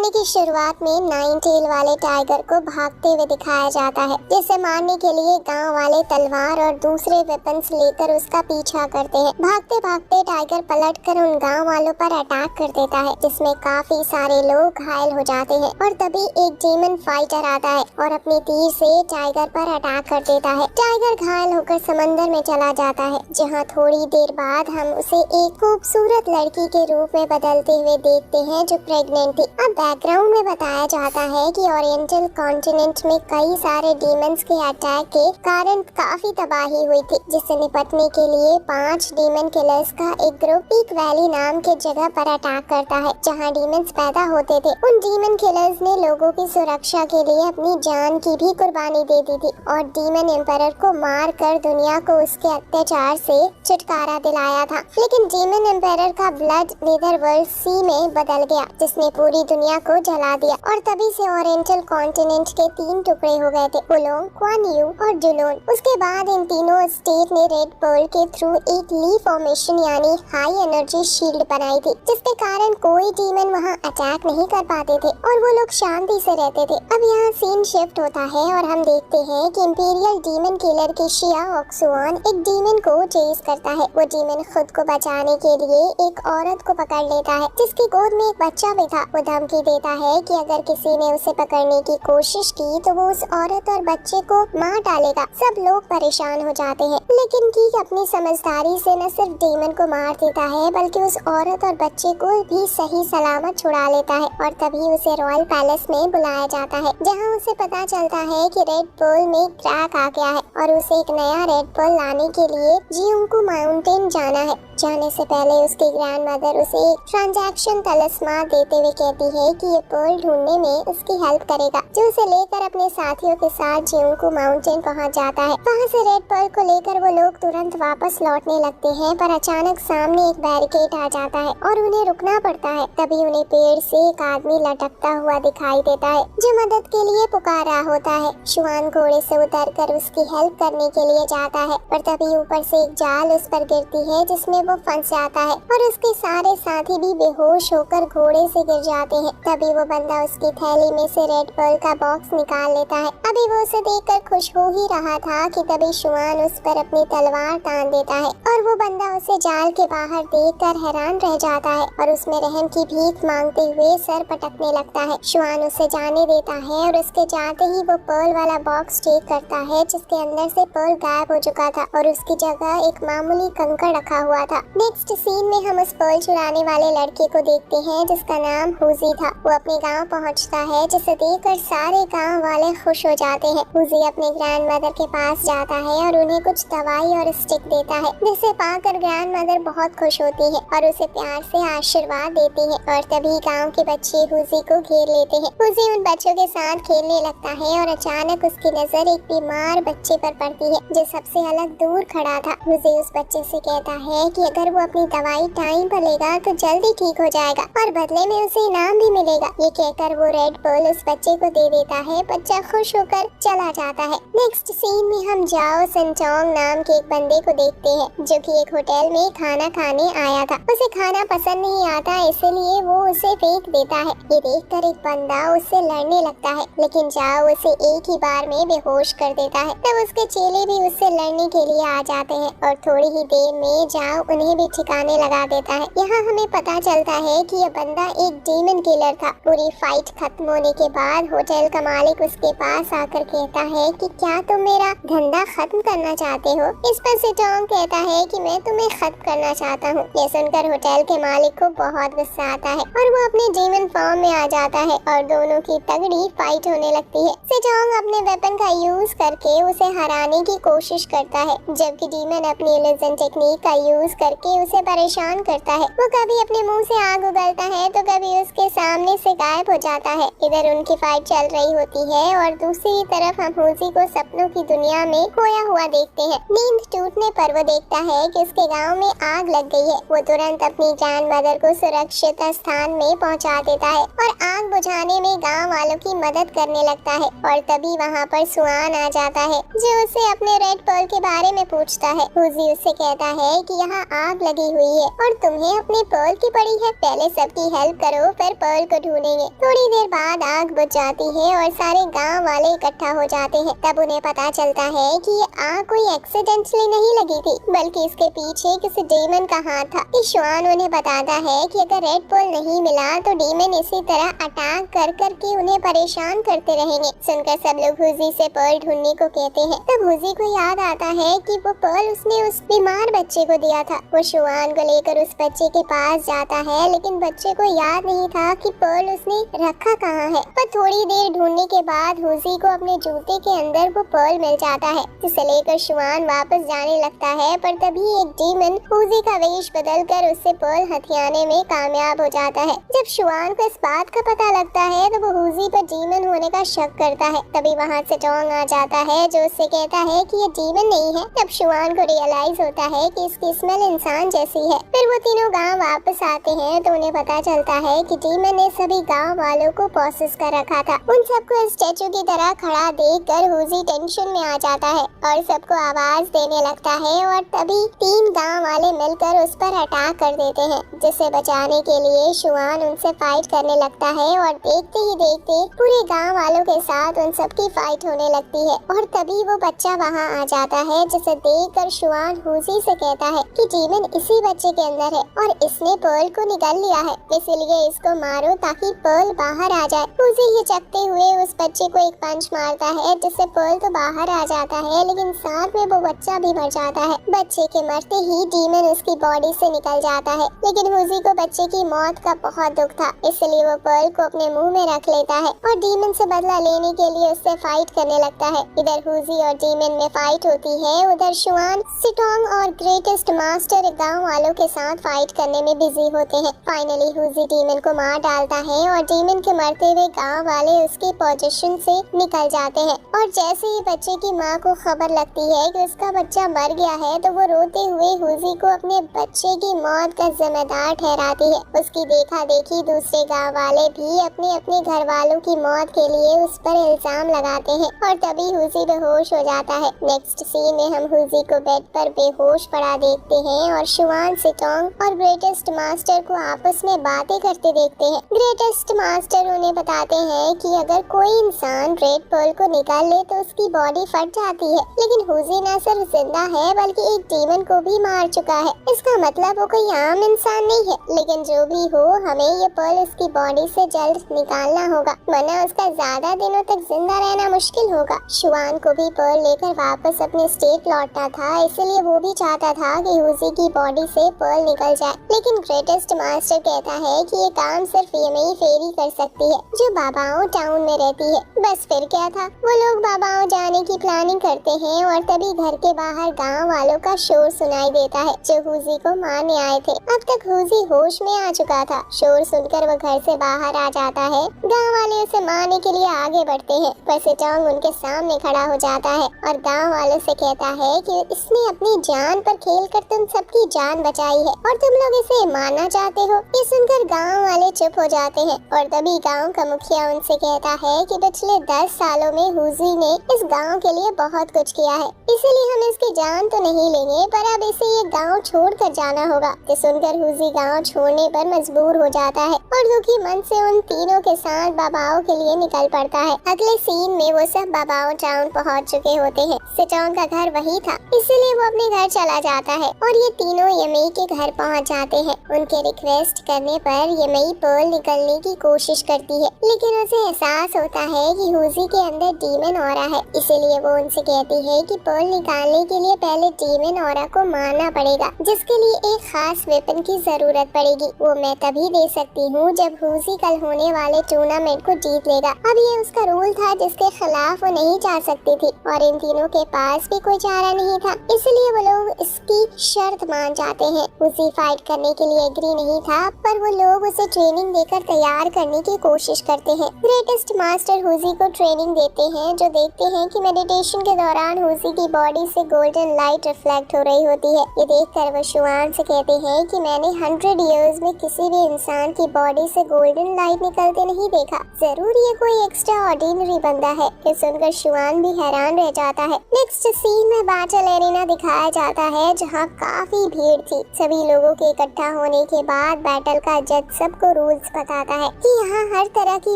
कहानी की शुरुआत में नाइन टेल वाले टाइगर को भागते हुए दिखाया जाता है, जिसे मारने के लिए गांव वाले तलवार और दूसरे वेपन्स लेकर उसका पीछा करते हैं। भागते भागते टाइगर पलटकर उन गांव वालों पर अटैक कर देता है, जिसमें काफी सारे लोग घायल हो जाते हैं। और तभी एक डीमन फाइटर आता है और अपने तीर से टाइगर पर अटैक कर देता है। टाइगर घायल होकर समंदर में चला जाता है, जहाँ थोड़ी देर बाद हम उसे एक खूबसूरत लड़की के रूप में बदलते हुए देखते हैं जो प्रेग्नेंट थी। अब बैकग्राउंड में बताया जाता है कि ओरिएंटल कॉन्टिनेंट में कई सारे डीमंस के अटैक के कारण काफी तबाही हुई थी, जिससे निपटने के लिए 5 डीमन किलर्स का एक ग्रुप पीक वैली नाम के जगह पर अटैक करता है, जहां डीमंस पैदा होते थे। उन डीमन किलर्स ने लोगों की सुरक्षा के लिए अपनी जान की भी कुर्बानी दे दी थी और डीमन एम्परर को मार कर दुनिया को उसके अत्याचार से छुटकारा दिलाया था। लेकिन डीमन एम्परर का ब्लड नेदरवर्ल्ड सी में बदल गया, जिसने पूरी दुनिया को जला दिया और तभी से ओरिएंटल कॉन्टिनेंट के 3 टुकड़े हो गए थे, वुलोंग, कुआन यू और डुलोन। उसके बाद इन तीनों स्टेट ने रेड पर्ल के थ्रू एक ली फॉर्मेशन यानी हाई एनर्जी शील्ड बनाई थी, जिसके कारण कोई डीमन वहां अटैक नहीं कर पाते थे और वो लोग शांति से रहते थे। अब यहाँ सीन शिफ्ट होता है और हम देखते हैं कि इंपीरियल डीमन किलर के शिया ऑक्सुआन एक डीमन को चेज करता है। वो डीमन खुद को बचाने के लिए एक औरत को पकड़ लेता है, जिसकी गोद में एक बच्चा भी था। वो धमकी देता है कि अगर किसी ने उसे पकड़ने की कोशिश की तो वो उस औरत और बच्चे को मार डालेगा। सब लोग परेशान हो जाते हैं, लेकिन कीक अपनी समझदारी से न सिर्फ डीमन को मार देता है बल्कि उस औरत और बच्चे को भी सही सलामत छुड़ा लेता है। और तभी उसे रॉयल पैलेस में बुलाया जाता है, जहाँ उसे पता चलता है कि रेड पर्ल में क्रैक आ गया है और उसे एक नया रेड पर्ल लाने के लिए जियोंगकू माउंटेन जाना है। जाने से पहले उसकी ग्रैंडमदर उसे एक ट्रांजैक्शन तलिस्मान देते हुए कहती है कि ये पर्ल ढूंढने में उसकी हेल्प करेगा, जो उसे लेकर अपने साथियों के साथ जियोंगकू माउंटेन पहुंच जाता है। वहां से रेड पर्ल को लेकर वो लोग तुरंत वापस लौटने लगते हैं, पर अचानक सामने एक बैरिकेड आ जाता है और उन्हें रुकना पड़ता है। तभी उन्हें पेड़ से एक आदमी लटकता हुआ दिखाई देता है, जो मदद के लिए पुकार रहा होता है। शुआन घोड़े से उतरकर उसकी हेल्प करने के लिए जाता है, पर तभी ऊपर से एक जाल उस पर गिरती है, जिसमें वो फंस जाता है और उसके सारे साथी भी बेहोश होकर घोड़े से गिर जाते हैं। तभी वो बंदा उसकी थैली में से रेड पर्ल का बॉक्स निकाल लेता है। अभी वो उसे देखकर खुश हो ही रहा था कि तभी शुआन उस पर अपनी तलवार तान देता है और वो बंदा उसे जाल के बाहर देखकर हैरान रह जाता है और उसमें रहम की भीख मांगते हुए सर पटकने लगता है। शुआन उसे जाने देता है और उसके जाते ही वो पर्ल वाला बॉक्स चेक करता है, जिसके अंदर से पर्ल गायब हो चुका था और उसकी जगह एक मामूली कंकड़ रखा हुआ था। नेक्स्ट सीन में हम उस पर्ल चुराने वाले लड़के को देखते हैं, जिसका नाम हुजी था। वो अपने गांव पहुंचता है, जिसे देखकर सारे गांव वाले खुश हो जाते हैं। हुजी अपने ग्रैंडमदर के पास जाता है और उन्हें कुछ दवाई और स्टिक देता है, जिसे पाकर ग्रैंडमदर बहुत खुश होती है और उसे प्यार से आशीर्वाद देती है। और तभी गांव के बच्चे हुजी को घेर लेते हैं। हुजी उन बच्चों के साथ खेलने लगता है और अचानक उसकी नजर एक बीमार बच्चे पर पड़ती है, जो सबसे अलग दूर खड़ा था। हुजी उस बच्चे से कहता है कि अगर वो अपनी दवाई टाइम पर लेगा तो जल्दी ठीक हो जाएगा और बदले में उसे इनाम भी मिलेगा। ये कहकर वो रेड पर्ल उस बच्चे को दे देता है। बच्चा खुश होकर चला जाता है। नेक्स्ट सीन में हम जाओ सेंटोंग नाम के एक बंदे को देखते हैं, जो कि एक होटल में खाना खाने आया था। उसे खाना पसंद नहीं आता, इसलिए वो उसे फेंक देता है। ये देखकर एक बंदा उससे लड़ने लगता है, लेकिन जाओ उसे एक ही बार में बेहोश कर देता है। तब उसके चेले भी उससे लड़ने के लिए आ जाते हैं और थोड़ी ही देर में जाओ उन्हें भी ठिकाने लगा देता है। यहाँ हमें पता चलता है कि यह बंदा एक डीमन किलर था। पूरी फाइट खत्म होने के बाद होटल का मालिक उसके पास आकर कहता है कि क्या तुम मेरा धंधा खत्म करना चाहते हो? इस पर सेटोंग कहता है कि मैं तुम्हें खत्म करना चाहता हूँ। ये सुनकर होटल के मालिक को बहुत गुस्सा आता है और वो अपने डीमन फॉर्म में आ जाता है और दोनों की तगड़ी फाइट होने लगती है। सेटोंग अपने वेपन का यूज करके उसे हराने की कोशिश करता है, जबकि डीमन अपनी इल्यूजन टेक्निक का यूज करके उसे परेशान करता है। वो कभी अपने मुंह से आग उगलता है तो कभी उसके सामने से गायब हो जाता है। इधर उनकी फाइट चल रही होती है और दूसरी तरफ हम हुजी को सपनों की दुनिया में खोया हुआ देखते हैं। नींद टूटने पर वो देखता है कि उसके गांव में आग लग गई है। वो तुरंत अपनी ग्रैंडमदर को सुरक्षित स्थान में पहुंचा देता है और आग बुझाने में गांव वालों की मदद करने लगता है। और तभी वहाँ पर सुआन आ जाता है, जो उसे अपने रेड पर्ल के बारे में पूछता है। हुजी उससे कहता है कि यहाँ आग लगी हुई है और तुम्हें अपने पर्ल की पड़ी है। पहले सबकी हेल्प करो, फिर पर्ल को ढूंढेंगे। थोड़ी देर बाद आग बुझ जाती है और सारे गांव वाले इकट्ठा हो जाते हैं। तब उन्हें पता चलता है कि ये आग कोई एक्सीडेंटली नहीं लगी थी, बल्कि इसके पीछे किसी डीमन का हाथ था। ईश्वान उन्हें बताता है कि अगर रेड पर्ल नहीं मिला तो डीमन इसी तरह अटैक कर कर के उन्हें परेशान करते रहेंगे। सुनकर सब लोग हुजी से पर्ल ढूंढने को कहते हैं। तब हुजी को याद आता है कि वो पर्ल उसने उस बीमार बच्चे को दिया था। वो शुआन को लेकर उस बच्चे के पास जाता है, लेकिन बच्चे को याद नहीं था कि पर्ल उसने रखा कहाँ है। पर थोड़ी देर ढूंढने के बाद हुजी को अपने जूते के अंदर वो पर्ल मिल जाता है, जिसे लेकर शुआन वापस जाने लगता है। पर तभी एक डीमन हुजी का वेश बदल कर उससे पर्ल हथियाने में कामयाब हो जाता है। जब शुआन को इस बात का पता लगता है तो वो हुजी पर डीमन होने का शक करता है। तभी वहाँ से टोंग आ जाता है, जो उससे कहता है कि ये डीमन नहीं है। तब शुआन को रियलाइज होता है कि इसकी स्मेल इंसान जैसी है। फिर वो तीनों गांव वापस आते हैं तो उन्हें पता चलता है कि डीमन ने सभी गांव वालों को पॉसेस कर रखा था। उन सबको स्टैचू की तरह खड़ा देखकर हुजी टेंशन में आ जाता है और सबको आवाज देने लगता है। और तभी 3 गांव वाले मिलकर उस पर अटैक कर देते हैं, जिसे बचाने के लिए शुआन उनसे फाइट करने लगता है। और देखते ही देखते पूरे गांव वालों के साथ उन सबकी फाइट होने लगती है। और तभी वो बच्चा वहाँ आ जाता है, जिसे देखकर शुआन हुजी से कहता है कि डीमन इसी बच्चे के अंदर है और इसने पर्ल को निकाल लिया है, इसलिए इसको मारो ताकि पर्ल बाहर आ जाए। हुजी ये चकते हुए उस बच्चे को एक पंच मारता है, जिससे पर्ल तो बाहर आ जाता है, लेकिन साथ में वो बच्चा भी मर जाता है। बच्चे के मरते ही डीमन उसकी बॉडी से निकल जाता है, लेकिन हुजी को बच्चे की मौत का बहुत दुख था, इसलिए वो पर्ल को अपने मुंह में रख लेता है और डीमन से बदला लेने के लिए उससे फाइट करने लगता है। इधर हुजी और डीमन में फाइट होती है, उधर शुआन, सिटोंग और ग्रेटेस्ट मास्टर गांव वालों के साथ फाइट करने में बिजी होते हैं। फाइनली हुजी डीमन को मार डालता है और डीमन के मरते हुए गांव वाले उसकी पोजीशन से निकल जाते हैं। और जैसे ही बच्चे की माँ को खबर लगती है कि उसका बच्चा मर गया है, तो वो रोते हुए हुजी को अपने बच्चे की मौत का जिम्मेदार ठहराती है। उसकी देखा देखी दूसरे गांव वाले भी अपने अपने घर वालों की मौत के लिए उस पर इल्जाम लगाते हैं और तभी हुजी बेहोश हो जाता है। नेक्स्ट सीन में हम हुजी को बेड पर बेहोश पड़ा देखते हैं और शुआन, सिटोंग और ग्रेटेस्ट मास्टर को आपस में बातें करते देखते हैं। ग्रेटेस्ट मास्टर उन्हें बताते हैं कि अगर कोई इंसान रेड पर्ल को निकाल ले तो उसकी बॉडी फट जाती है, लेकिन हुजी न सिर्फ जिंदा है बल्कि एक डीमन को भी मार चुका है। इसका मतलब वो कोई आम इंसान नहीं है, लेकिन जो भी हो हमें ये पर्ल उसकी बॉडी से जल्द निकालना होगा, वरना उसका ज्यादा दिनों तक जिंदा रहना मुश्किल होगा। शुआन को भी पर्ल लेकर वापस अपने स्टेट लौटना था, इसलिए वो भी चाहता था कि हुजी की बॉडी से पर्ल निकल जाए, लेकिन ग्रेटेस्ट मास्टर कहता है कि ये काम सिर्फ यमई फेरी कर सकती है, जो बाबाओं टाउन में रहती है। बस फिर क्या था, वो लोग बाबाओं जाने की प्लानिंग करते हैं और तभी घर के बाहर गांव वालों का शोर सुनाई देता है, जो हुजी को मारने आए थे। अब तक हुजी होश में आ चुका था। शोर सुनकर वो घर से बाहर आ जाता है। गांव वाले उसे मारने के लिए आगे बढ़ते हैं, पर सिटोंग उनके सामने खड़ा हो जाता है और गांव वालों से कहता है कि इसने अपनी जान पर खेलकर तुम सबकी जान बचाई है और तुम लोग इसे मारना चाहते हो। ये सुनकर गांव वाले चुप हो जाते हैं और तभी गांव का मुखिया उनसे कहता है कि पिछले 10 सालों में हुजी ने इस गांव के लिए बहुत कुछ किया है, इसीलिए हम इसकी जान तो नहीं लेंगे, पर अब इसे ये गांव छोड़कर जाना होगा। ये सुनकर हुजी गांव छोड़ने पर मजबूर हो जाता है और दुखी मन से उन तीनों के साथ बाबाओं के लिए निकल पड़ता है। अगले सीन में वो सब बाबाओं टाउन पहुंच चुके होते हैं। सिटोंग का घर वही था, इसलिए वो अपने घर चला जाता है और ये तीनों यमई के घर पहुंच जाते हैं। उनके रिक्वेस्ट करने पर यमई पर्ल निकलने की कोशिश करती है, लेकिन उसे एहसास होता है कि हुजी के अंदर डीमन ऑरा है, इसीलिए वो उनसे कहती है कि पर्ल निकालने के लिए पहले डीमन ऑरा को मारना पड़ेगा, जिसके लिए एक खास वेपन की जरूरत पड़ेगी। वो मैं तभी दे सकती हूँ जब हुजी कल होने वाले टूर्नामेंट को जीत लेगा। अब ये उसका रूल था जिसके खिलाफ वो नहीं जा सकती थी और इन तीनों के पास भी कोई चारा नहीं था, इसलिए वो लोग इसकी शर्त मान जाते हैं। हुजी फाइट करने के लिए एग्री नहीं था, पर वो लोग उसे ट्रेनिंग देकर तैयार करने की कोशिश करते हैं। ग्रेटेस्ट मास्टर हुजी को ट्रेनिंग देते हैं, जो देखते हैं कि मेडिटेशन के दौरान हुजी की बॉडी से गोल्डन लाइट रिफ्लेक्ट हो रही होती है। ये देखकर वो शुआन से कहते हैं कि मैंने 100 इयर्स में किसी भी इंसान की बॉडी से गोल्डन लाइट निकलते नहीं देखा, जरूर ये कोई एक्स्ट्रा ऑर्डिनरी बंदा है। ये सुनकर शुआन भी हैरान रह जाता है। नेक्स्ट सीन में बैटल एरिना दिखाया जाता है, जहाँ काफी भीड़ थी। सभी लोगों के इकट्ठा होने के बाद बैटल का जज सबको रूल्स बताता है कि यहाँ हर तरह की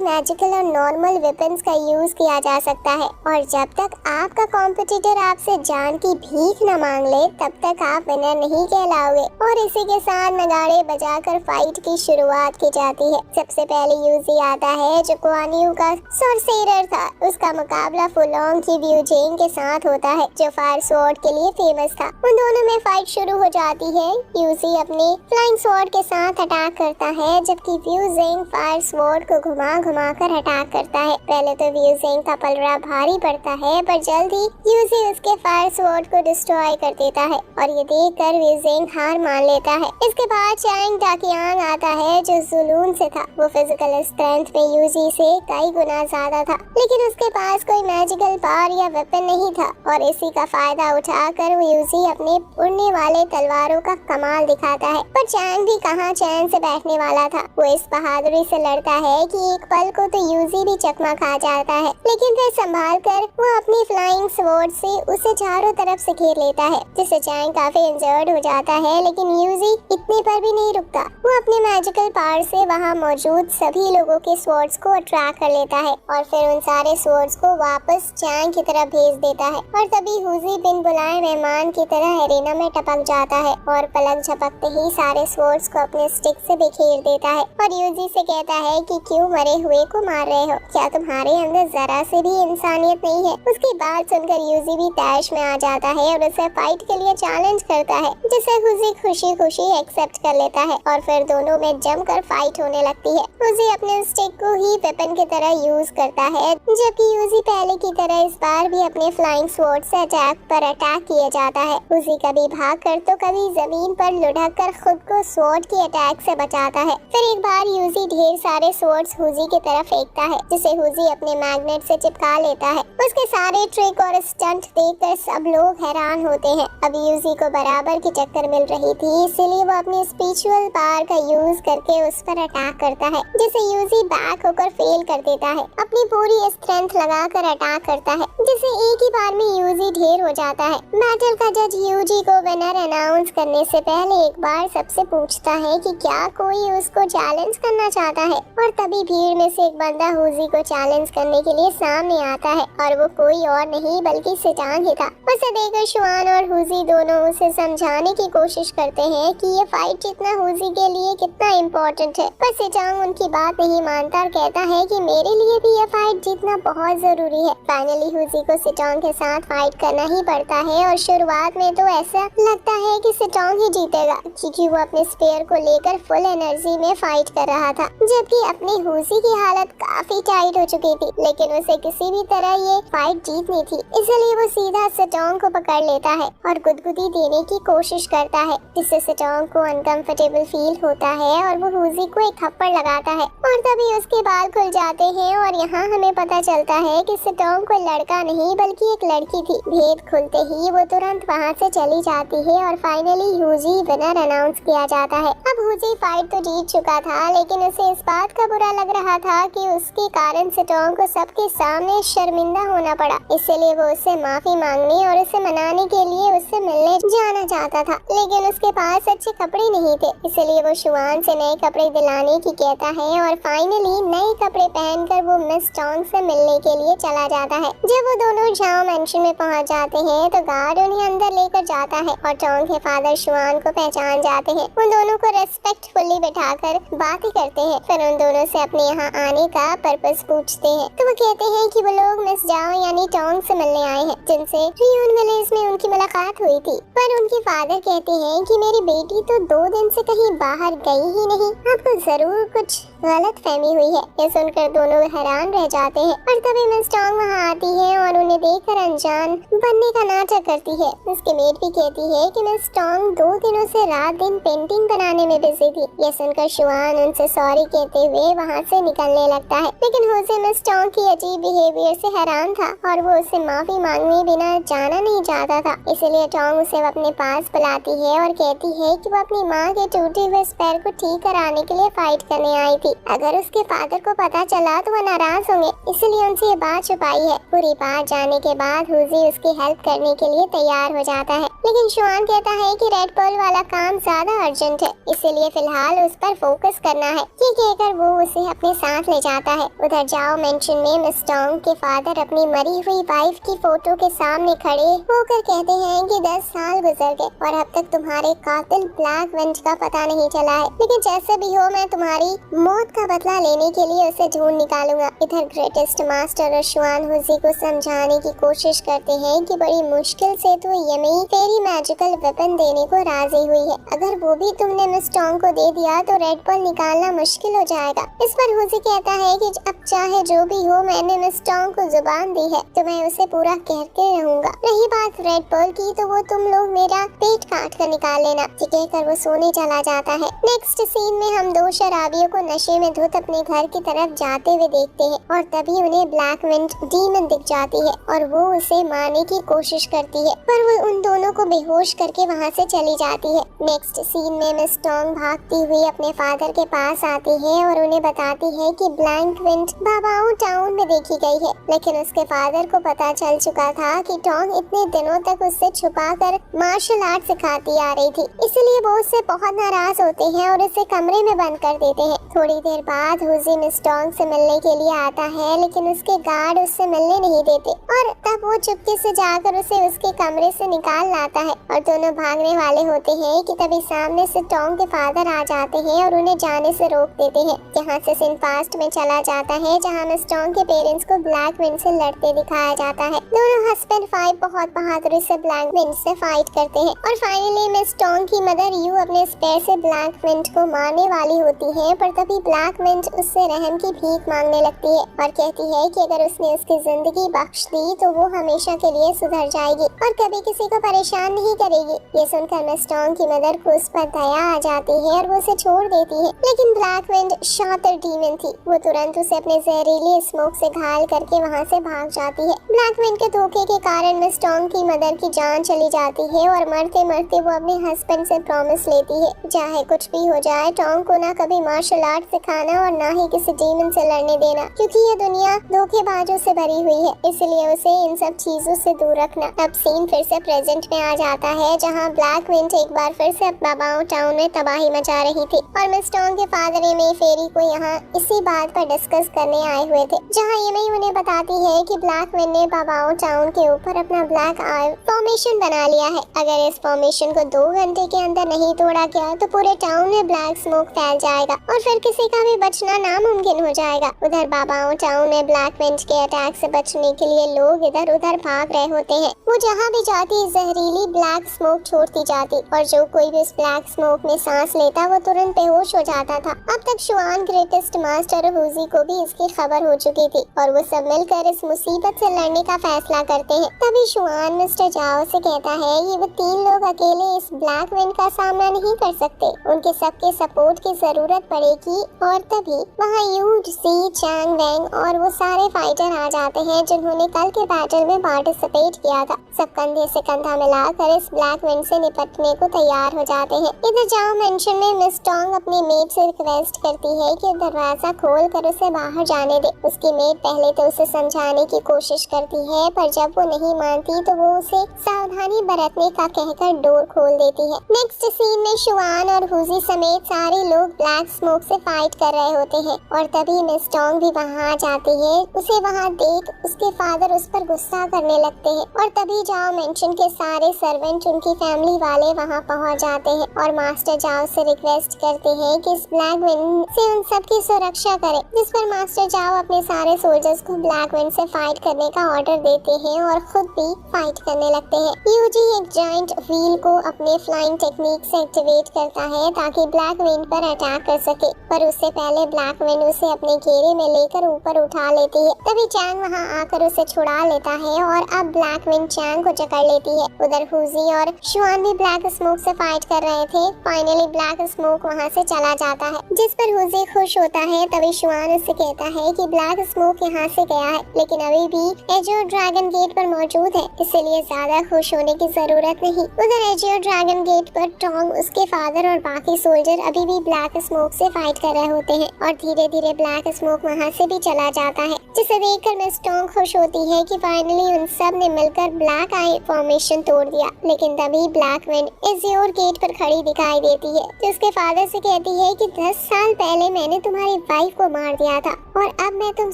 मैजिकल और नॉर्मल वेपन्स का यूज किया जा सकता है और जब तक आपका कॉम्पिटिटर आपसे जान की भीख न मांग ले तब तक आप विनर नहीं कहलाओगे। और इसी के साथ नगाड़े बजाकर फाइट की शुरुआत की जाती है। सबसे पहले यूजी आता है जो कुआन यू का सॉर्सेरर था। उसका मुकाबला फुलोंग की व्यूजेंग के साथ होता है जो फायर स्वॉर्ड के लिए फेमस था। उन दोनों में फाइट शुरू हो जाती है। यूजी अपने फ्लाइंग स्वॉर्ड के साथ अटैक करता है जबकि व्यूजेंग फायर स्वॉर्ड को घुमा घुमा कर अटैक करता है। पहले तो व्यूजेंग का पलड़ा भारी पड़ता है पर जल्दी यूजी उसके फायर स्वॉर्ड को डिस्ट्रॉय कर देता है और ये देखकर व्यूजेंग हार मान लेता है। इसके बाद चैंग टाकियांग आता है जो जुलून से था। वो फिजिकल स्ट्रेंथ में यूजी से कई गुना ज्यादा था लेकिन उसके पास कोई मैजिकल पावर या वेपन नहीं था और इसी का फायदा उठाकर वो यूजी अपने उड़ने वाले तलवारों का कमाल दिखाता है। पर चैंग भी कहाँ चैन से बैठने वाला था। वो इस बहादुरी से लड़ता है कि एक पल को तो यूजी भी चकमा खा जाता है लेकिन फिर संभाल कर वो अपनी फ्लाइंग स्वॉर्ड से उसे चारों तरफ से घेर लेता है जिससे चैंग काफी इंजर्ड हो जाता है। लेकिन यूजी इतने पर भी नहीं रुकता। वो अपने मैजिकल पावर से वहाँ मौजूद सभी लोगों के स्वॉर्ड्स को अट्रैक्ट कर लेता है और फिर उन सारे स्वॉर्ड्स को वापस चैंग की तरफ भेज देता है। और तभी यूजी बिन बुलाए मेहमान की तरह एरेना में टपक जाता है और पलक झपकते ही सारे स्वॉर्ड्स को अपने स्टिक से बिखेर देता है और यूजी से कहता है कि क्यों मरे हुए को मार रहे हो, क्या तुम्हारे अंदर जरा से भी इंसानियत नहीं है। उसकी बात सुनकर यूजी भी तैश में आ जाता है और उसे फाइट के लिए चैलेंज करता है जिसे यूजी खुशी खुशी एक्सेप्ट कर लेता है और फिर दोनों में जमकर फाइट होने लगती है। यूजी अपने स्टिक को ही वेपन की तरह यूज करता है जबकि यूजी पहले की तरह इस बार भी अपने फ्लाइंग स्वॉर्ड से अटैक किया जाता है। यूजी कभी भागकर तो कभी जमीन पर लुढ़क कर खुद को स्वॉर्ड की अटैक से बचाता है। फिर एक बार यूजी ढेर सारे स्वॉर्ड्स यूजी की तरफ फेंकता है जिसे यूजी अपने मैग्नेट से चिपका लेता है। उसके सारे ट्रिक और स्टंट देखकर सब लोग हैरान होते हैं। अब यूजी को बराबर की टक्कर मिल रही थी इसीलिए वो अपनी स्पिरिचुअल पावर का यूज करके उस पर अटैक करता है जिसे यूजी बैक होकर फेल कर देता है। अपनी पूरी स्ट्रेंथ लगाकर अटैक करता है जिसे एक ही बार में यूजी ढेर हो जाता है। बैटल का जज यूजी को विनर अनाउंस करने से पहले एक बार सबसे पूछता है कि क्या कोई उसको चैलेंज करना चाहता है और तभी भीड़ में से एक बंदा यूजी को चैलेंज करने के लिए सामने आता है और वो कोई और नहीं बल्कि सिटांग ही था। उसे देखकर शुआन और यूजी दोनों उसे समझाने की कोशिश करते हैं कि ये फाइट जितना यूजी के लिए कितना इम्पोर्टेंट है पर सिटांग उनकी बात नहीं मानता और कहता है कि मेरे लिए भी ये फाइट जीतना बहुत जरूरी है। फाइनली यूजी को सिटांग के साथ फाइट करना ही पड़ता है और शुरुआत में तो ऐसा लगता है कि सिटांग ही जीतेगा क्योंकि वो अपने स्पेयर को लेकर फुल एनर्जी में फाइट कर रहा था जबकि अपनी यूजी की हालत काफी टाइट हो चुकी थी लेकिन उसे किसी भी तरह ये फाइट जीतनी थी इसलिए वो सीधा सिटांग को पकड़ लेता है और गुदगुदी देने की कोशिश करता है जिससे सिटांग को अनकंफर्टेबल फील होता है और वो यूजी को एक थप्पड़ लगाता है और तभी उसके बाल खुल जाते हैं और यहाँ हमें पता चलता है कि सिटांग कोई लड़का नहीं बल्कि एक लड़की थी। भेद खुलते ही वो तुरंत वहाँ से चली जाती है और फाइनली यूजी विनर अनाउंस किया जाता है। अब यूजी फाइट तो जीत चुका था लेकिन उसे इस बात का बुरा लग रहा था कि उसके कारण सिटांग को सबके सामने शर्मिंदा होना पड़ा इसलिए वो उससे माफी मांगने और उसे मनाने के लिए उससे मिलने जाना चाहता था लेकिन उसके पास अच्छे कपड़े नहीं थे इसलिए वो शुआन से नए कपड़े दिलाने की कहता है और फाइनली नए कपड़े पहनकर वो मिस टोंग से मिलने के लिए चला जाता है। जब वो दोनों झाओ मेंशन में पहुंच जाते हैं तो गार्ड उन्हें अंदर लेकर जाता है और टोंग के फादर शुआन को पहचान जाते हैं। उन दोनों को रेस्पेक्टफुली बिठाकर बातें करते हैं फिर उन दोनों से अपने यहाँ आने का पर्पस पूछते हैं तो वो कहते हैं कि वो लोग मिस जाओ यानी टोंग से मिलने आए हैं जिनसे रियून विलेज में उनकी मुलाकात हुई थी। पर उनके फादर कहते हैं कि मेरी बेटी तो 2 दिन से कहीं बाहर गई ही नहीं, आपको जरूर कुछ गलत फहमी हुई है। ये सुनकर दोनों हैरान रह जाते हैं और तभी मिस टोंग वहाँ आती है और उन्हें देखकर अनजान बनने का नाटक करती है। उसकी मेड भी कहती है कि मिस टोंग 2 दिनों से रात दिन पेंटिंग बनाने में बिजी थी। ये सुनकर शुआन उनसे सॉरी कहते हुए वहाँ से निकलने लगता है लेकिन होसे मिस टोंग की अजीब बिहेवियर से हैरान था और वो उससे माफी मांगने बिना जाना नहीं चाहता था इसलिए टोंग उसे अपने पास बुलाती है और कहती है कि वो अपनी माँ के टूटे हुए पैर को ठीक कराने के लिए फाइट करने आई थी थी। अगर उसके फादर को पता चला तो वो नाराज होंगे, इसलिए उनसे ये बात छुपाई है। पूरी बात जानने के बाद हुजी उसकी हेल्प करने के लिए तैयार हो जाता है, लेकिन शुआन कहता है कि रेड पर्ल वाला काम ज्यादा अर्जेंट है, इसीलिए फिलहाल उस पर फोकस करना है। ये कहकर वो उसे अपने साथ ले जाता है। उधर जाओ मेंशन में मिस टोंग के फादर अपनी मरी हुई वाइफ की फोटो के सामने खड़े होकर कहते हैं कि 10 साल गुजर गए और अब तक तुम्हारे कातिल ब्लैक विंड का पता नहीं चला है, लेकिन जैसे भी हो मैं तुम्हारी मौत का बदला लेने के लिए उसे ढूंढ निकालूंगा। इधर ग्रेटेस्ट मास्टर और शुआन हुजी को समझाने की कोशिश करते हैं कि बड़ी मुश्किल से तो यमी फेरी मैजिकल वेपन देने को राजी हुई है, अगर वो भी तुमने मिस टोंग को दे दिया तो रेड पर्ल निकालना मुश्किल हो जाएगा। इस पर हुजी कहता है कि अब चाहे जो भी हो मैंने मिस टोंग को जुबान दी है तो मैं उसे पूरा कहते रहूंगा। रही बात रेड पर्ल की तो वो तुम लोग मेरा पेट काट कर निकाल लेना। ये कहकर वो सोने चला जाता है। नेक्स्ट सीन में हम दो शराबियों को नशे में धुत अपने घर की तरफ जाते हुए देखते हैं और तभी उन्हें ब्लैक विंड डीमन दिख जाती है और वो उसे मारने की कोशिश करती है, पर वो उन दोनों को बेहोश करके वहाँ से चली जाती है। नेक्स्ट सीन में मिस टोंग भागती हुई अपने फादर के पास आती है और उन्हें बताती है कि ब्लैक विंड बाबाओ टाउन में देखी गई है, लेकिन उसके फादर को पता चल चुका था कि टोंग इतने दिनों तक उससे छुपाकर मार्शल आर्ट सिखाती आ रही थी, इसलिए वो उससे बहुत नाराज होते हैं और उसे कमरे में बंद कर देते हैं। थोड़ी देर बाद हुजी मिस टोंग से मिलने के लिए आता है, लेकिन उसके गार्ड उससे मिलने नहीं देते और तब वो चुपके से जाकर उसे उसके कमरे से निकाल लाता है और दोनों भागने वाले होते हैं कि तभी सामने से टोंग के फादर आ जाते हैं और उन्हें जाने से रोक देते हैं। यहाँ से सीन पास्ट में चला जाता है जहाँ मिस टोंग के पेरेंट्स को ब्लैक विंड से लड़ते दिखाया जाता है। दोनों हस्बैंड वाइफ बहुत बहादुरी से ब्लैक विंड से फाइट करते हैं और फाइनली मिस टोंग की मदर यू अपने स्पेयर से ब्लैक विंड को मारने वाली होती है, पर तभी ब्लैक विंड उससे रहम की भीख मांगने लगती है और कहती है कि अगर उसने उसकी जिंदगी बख्श दी तो वो हमेशा के लिए सुधर जाएगी और कभी किसी को परेशान नहीं करेगी। ये सुनकर मिस टोंग की मदर को उस पर दया आ जाती है और वो उसे छोड़ देती है, लेकिन ब्लैक विंड शातिर डीमन थी, वो तुरंत उसे अपने जहरीली स्मोक से घायल करके वहाँ से भाग जाती है। ब्लैक विंड के धोखे के कारण मिस टोंग की मदर की जान चली जाती है और मरते मरते वो अपने हस्बैंड से प्रॉमिस लेती है चाहे कुछ भी हो जाए टोंग को ना कभी मार्शल आर्ट सिखाना और ना ही किसी डीमन से लड़ने देना, क्योंकि ये दुनिया धोखेबाजों से भरी हुई है, इसलिए उसे इन सब चीजों से दूर रखना। अब सीन फिर से प्रेजेंट में आ जाता है जहाँ ब्लैक विंड एक बार फिर से बाबाओ टाउन में तबाही मचा रही थी और मिस टोंग के फादर यमी फेरी को यहाँ इसी बात पर डिस्कस करने आए हुए थे, जहाँ यमी उन्हें बताती है कि ब्लैक विंड ने बाबाओ टाउन के ऊपर अपना ब्लैक आई फॉर्मेशन बना लिया है। अगर इस फॉर्मेशन को 2 घंटे के अंदर नहीं तोड़ा गया तो पूरे टाउन में ब्लैक स्मोक फैल जाएगा और फिर किसी का भी बचना नामुमकिन हो जाएगा। उधर बाबाओ टाउन में ब्लैक विंड के अटैक से बचने के लिए लोग इधर उधर भाग रहे होते हैं। वो जहाँ भी जाती जहरीली ब्लैक स्मोक छोड़ती जाती और जो कोई भी इस ब्लैक स्मोक में सांस लेता वो तुरंत बेहोश हो जाता था। अब तक शुआन ग्रेटेस्ट मास्टर हुजी को भी इसकी खबर हो चुकी थी और वो सब मिलकर इस मुसीबत से लड़ने का फैसला करते हैं। तभी शुआन मिस्टर जाओ से कहता है कि वो 3 लोग अकेले इस ब्लैक विंड का सामना नहीं कर सकते, उनके सबके सपोर्ट की जरूरत पड़ेगी और तभी वहाँ यू सी चैंग वेंग और वो सारे फाइटर आ जाते हैं जिन्होंने कल के बैटल में पार्टिसिपेट किया था। सब कंधे से कंधा मिलाकर इस ब्लैक विंड से निपटने को तैयार हो जाते हैं। इधर जाओ मेंशन में मिस टोंग अपनी मेट से रिक्वेस्ट करती है कि दरवाजा खोल कर उसे बाहर जाने दे। उसकी मेट पहले तो उसे समझाने की कोशिश करती है, पर जब वो नहीं मानती तो वो उसे सावधानी बरतने का कहकर डोर खोल देती है। नेक्स्ट सीन में शुआन और हुजी समेत सारे लोग ब्लैक स्मोक से फाइट कर रहे होते हैं और तभी मिस टोंग भी वहाँ आ जाती है। उसे वहाँ देख उसके फादर उस पर गुस्सा करने लगते हैं और तभी जाओ मेंशन के सारे सर्वेंट उनकी फैमिली वाले वहाँ पहुँच जाते हैं और मास्टर जाओ से रिक्वेस्ट करते हैं कि इस ब्लैक विंड से उन सबकी सुरक्षा करे, जिस पर मास्टर जाओ अपने सारे सोल्जर्स को ब्लैक विंड से फाइट करने का ऑर्डर देते हैं और खुद भी फाइट करने लगते हैं। यूजी एक जायंट व्हील को अपने फ्लाइंग टेक्निक से एक्टिवेट करता है ताकि ब्लैक विंड पर अटैक कर सके, पर उससे पहले ब्लैक विंड उसे अपने घेरे में लेकर ऊपर उठा लेती है। तभी चैंग वहाँ आकर उसे छुड़ा लेता है और अब ब्लैक विंड चैंग को जकड़ लेती है। उधर हुजी और शुआन भी ब्लैक स्मोक से फाइट कर रहे थे। फाइनली ब्लैक स्मोक वहाँ से चला जाता है, जिस पर हुजी खुश होता है। तभी शुआन उससे कहता है कि ब्लैक स्मोक यहाँ से गया है, लेकिन अभी भी एजियो ड्रैगन गेट पर मौजूद है, इसलिए ज्यादा खुश होने की जरूरत नहीं। उधर एजियो ड्रैगन गेट पर टोंग, उसके फादर और बाकी सोल्जर अभी भी ब्लैक स्मोक से फाइट कर रहे होते हैं और धीरे धीरे ब्लैक स्मोक वहाँ से भी चला जाता है, जिसे देखकर मिस टोंग खुश होती है कि फाइनली उन सब ने मिलकर ब्लैक आई फॉर्मेशन तोड़ दिया। लेकिन तभी ब्लैक विंड इज़ियोर गेट पर खड़ी दिखाई देती है, जो उसके फादर से कहती है कि 10 साल पहले मैंने तुम्हारी वाइफ को मार दिया था और अब मैं तुम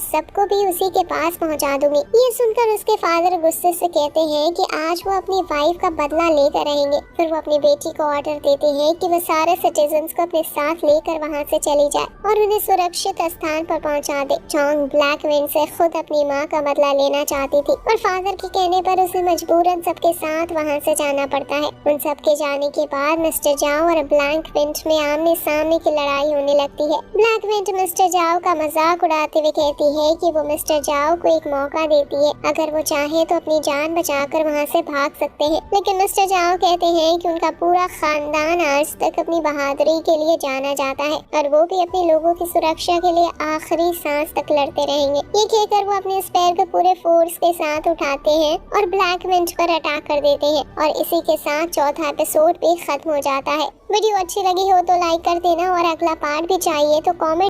सबको भी उसी के पास पहुंचा दूंगी। ये सुनकर उसके फादर गुस्से से कहते हैं कि आज वो अपनी वाइफ का बदला लेकर रहेंगे। फिर वो अपनी बेटी को ऑर्डर देते हैं कि वो सारे सिटीजन्स को अपने साथ लेकर वहाँ से चली जाए और उन्हें सुरक्षित स्थान पर पहुँचा दे। चोंग ब्लैक विंड से खुद अपनी माँ का बदला लेना चाहती थी और फादर के कहने पर उसे मजबूरन सबके साथ वहाँ से जाना पड़ता है। उन सबके जाने के बाद मिस्टर जाओ और ब्लैक विंड में आमने सामने की लड़ाई होने लगती है। ब्लैक विंड मिस्टर जाओ का मजाक उड़ाते हुए कहती है कि वो मिस्टर जाओ को एक मौका देती है, अगर वो चाहे तो अपनी जान बचाकर वहाँ से भाग सकते हैं। लेकिन मिस्टर जाओ कहते हैं कि उनका पूरा खानदान आज तक अपनी बहादुरी के लिए जाना जाता है और वो भी अपने लोगों की सुरक्षा के लिए आखिरी सांस तक लड़ते रहेंगे। ये कहकर वो अपने स्पेयर को पूरे फोर्स के साथ उठाते हैं और ब्लैक विंड पर अटैक कर देते हैं और इसी के साथ चौथा एपिसोड भी खत्म हो जाता है। वीडियो अच्छी लगी हो तो लाइक कर देना और अगला पार्ट भी चाहिए तो कमेंट